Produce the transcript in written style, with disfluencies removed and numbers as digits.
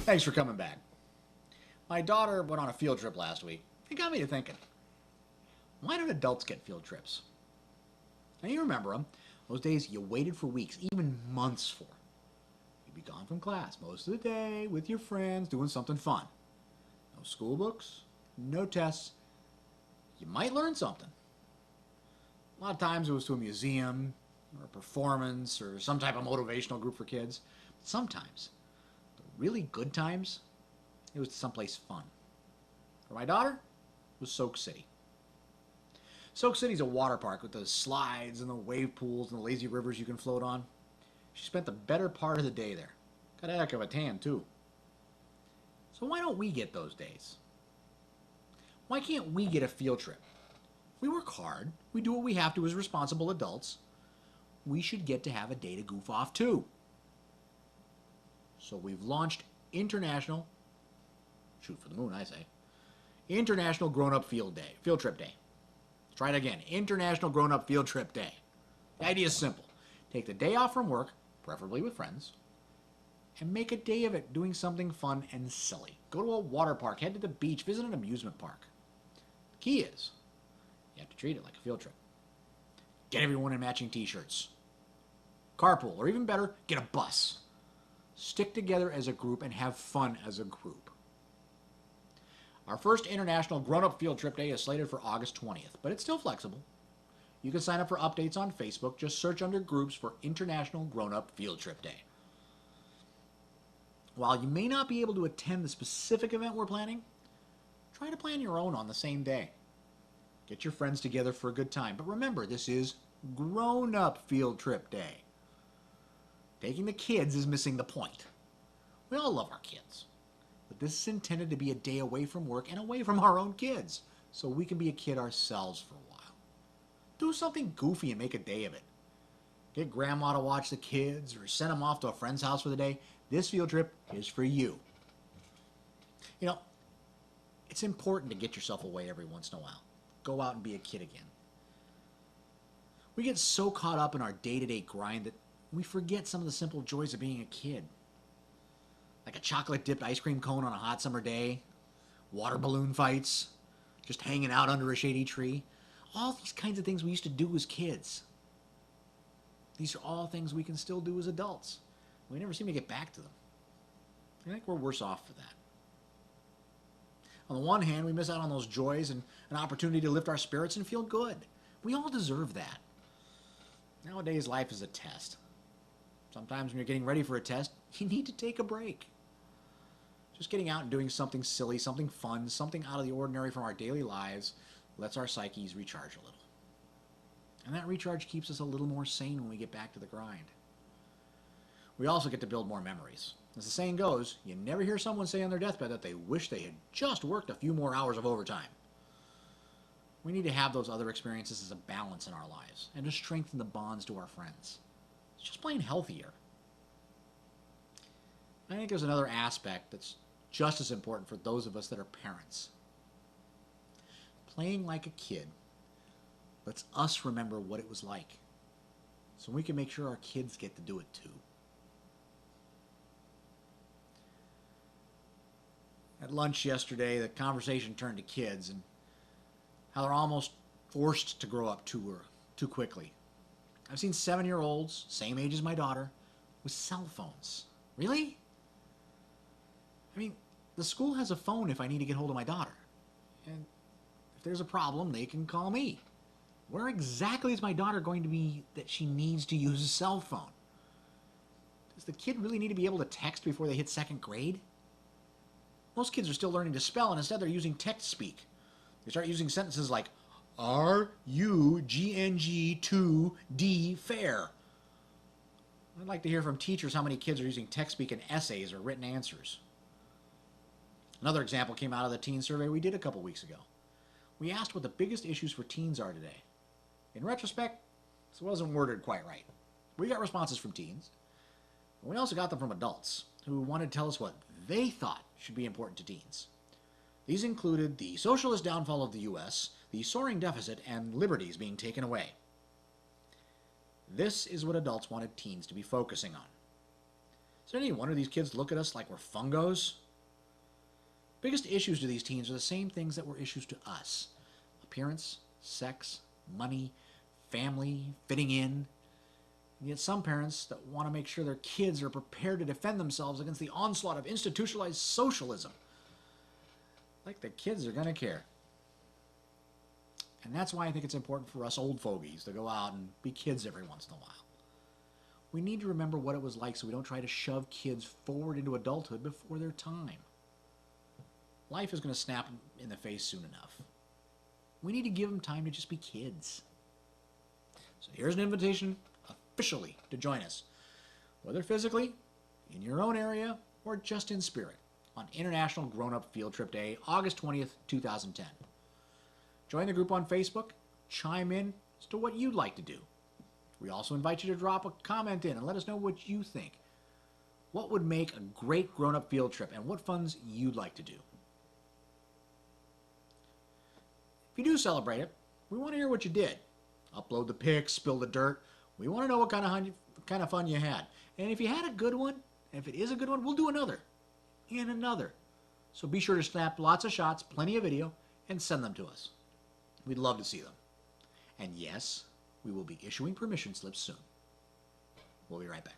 Thanks for coming back. My daughter went on a field trip last week. It got me to thinking, why don't adults get field trips? Now you remember them. Those days you waited for weeks, even months for. You'd be gone from class most of the day with your friends doing something fun. No school books, no tests. You might learn something. A lot of times it was to a museum or a performance or some type of motivational group for kids. But sometimes, the really good times, it was to someplace fun. For my daughter, it was Soak City. Soak City's a water park with the slides and the wave pools and the lazy rivers you can float on. She spent the better part of the day there. Got a heck of a tan, too. So why don't we get those days? Why can't we get a field trip? We work hard. We do what we have to as responsible adults. We should get to have a day to goof off, too. So we've launched International, shoot for the moon, I say, International Grown-Up Field Trip Day. Let's try it again. International Grown-Up Field Trip Day. The idea is simple. Take the day off from work, preferably with friends, and make a day of it doing something fun and silly. Go to a water park, head to the beach, visit an amusement park. The key is, you have to treat it like a field trip. Get everyone in matching t-shirts. Carpool, or even better, get a bus. Stick together as a group and have fun as a group. Our first International Grown-Up Field Trip Day is slated for August 20th, but it's still flexible. You can sign up for updates on Facebook. Just search under groups for International Grown-Up Field Trip Day. While you may not be able to attend the specific event we're planning, try to plan your own on the same day. Get your friends together for a good time. But remember, this is Grown-Up Field Trip Day. Taking the kids is missing the point. We all love our kids. But this is intended to be a day away from work and away from our own kids, so we can be a kid ourselves for a while. Do something goofy and make a day of it. Get grandma to watch the kids or send them off to a friend's house for the day. This field trip is for you. You know, it's important to get yourself away every once in a while. Go out and be a kid again. We get so caught up in our day-to-day grind that we forget some of the simple joys of being a kid. Like a chocolate-dipped ice cream cone on a hot summer day, water balloon fights, just hanging out under a shady tree. All these kinds of things we used to do as kids. These are all things we can still do as adults. We never seem to get back to them. I think we're worse off for that. On the one hand, we miss out on those joys and an opportunity to lift our spirits and feel good. We all deserve that. Nowadays, life is a test. Sometimes when you're getting ready for a test, you need to take a break. Just getting out and doing something silly, something fun, something out of the ordinary from our daily lives lets our psyches recharge a little. And that recharge keeps us a little more sane when we get back to the grind. We also get to build more memories. As the saying goes, you never hear someone say on their deathbed that they wish they had just worked a few more hours of overtime. We need to have those other experiences as a balance in our lives and to strengthen the bonds to our friends. It's just plain healthier. I think there's another aspect that's just as important for those of us that are parents. Playing like a kid lets us remember what it was like, so we can make sure our kids get to do it too. At lunch yesterday, the conversation turned to kids and how they're almost forced to grow up too quickly. I've seen 7-year-olds, same age as my daughter, with cell phones. Really? I mean, the school has a phone if I need to get hold of my daughter. And if there's a problem, they can call me. Where exactly is my daughter going to be that she needs to use a cell phone? Does the kid really need to be able to text before they hit 2nd grade? Most kids are still learning to spell, and instead they're using text speak. They start using sentences like, RUGNG2D fair. I'd like to hear from teachers how many kids are using text speak in essays or written answers. Another example came out of the teen survey we did a couple weeks ago. We asked what the biggest issues for teens are today. In retrospect, this wasn't worded quite right. We got responses from teens, but we also got them from adults who wanted to tell us what they thought should be important to teens. These included the socialist downfall of the U.S., the soaring deficit, and liberties being taken away. This is what adults wanted teens to be focusing on. Is there any wonder these kids look at us like we're fungos? Biggest issues to these teens are the same things that were issues to us. Appearance, sex, money, family, fitting in. And yet some parents that want to make sure their kids are prepared to defend themselves against the onslaught of institutionalized socialism. Like the kids are going to care. And that's why I think it's important for us old fogies to go out and be kids every once in a while. We need to remember what it was like so we don't try to shove kids forward into adulthood before their time. Life is going to snap them in the face soon enough. We need to give them time to just be kids. So here's an invitation officially to join us, whether physically, in your own area, or just in spirit, on International Grown-Up Field Trip Day, August 20th, 2010. Join the group on Facebook, chime in as to what you'd like to do. We also invite you to drop a comment in and let us know what you think. What would make a great grown-up field trip and what funs you'd like to do. If you do celebrate it, we want to hear what you did. Upload the pics, spill the dirt. We want to know what kind of fun you had. And if you had a good one, if it is a good one, we'll do another and another. So be sure to snap lots of shots, plenty of video, and send them to us. We'd love to see them. And yes, we will be issuing permission slips soon. We'll be right back.